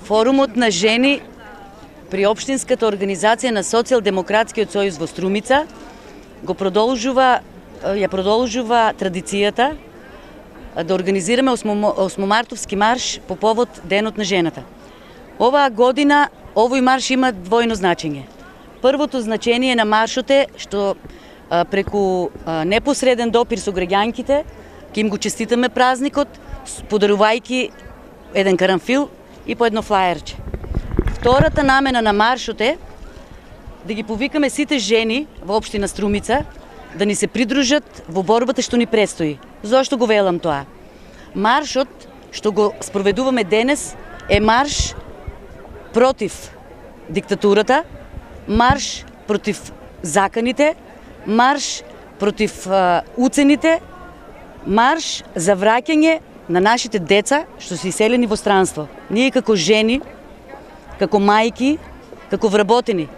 Форумот на жени при Општинската организација на Социјалдемократскиот сојуз во Струмица ја продолжува традицијата да организираме 8 мартовски марш по повод Денот на жената. Оваа година овој марш има двојно значење. Првото значење на маршот е што преку непосреден допир со граѓанките ќе им го честитаме празникот, подарувајќи еден карамфил и по едно флаерче. Втората намена на маршот е да ги повикаме сите жени во општина Струмица да ни се придружат во борбата што ни предстои. Зошто го велам тоа? Маршот што го спроведуваме денес е марш против диктатурата, марш против заканите, марш против уцените, марш за враќање на нашите деца што се иселени во странство. Ние како жени, како мајки, како вработени,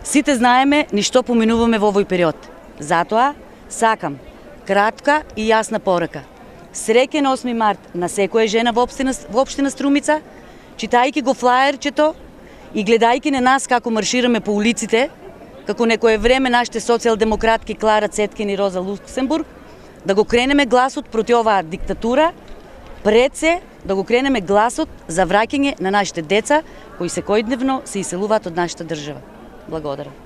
сите знаеме ни што поминуваме во овој период. Затоа сакам кратка и јасна порака. Среќен 8 март на секоја жена во општина Струмица, читајќи го флаерчето и гледајќи на нас како маршираме по улиците, како некое време нашите социјалдемократки Клара Цеткин и Роза Луксембург, да го кренеме гласот проти оваа диктатура, пред се да го кренеме гласот за враќање на нашите деца кои секојдневно се иселуваат од нашата држава. Благодарам.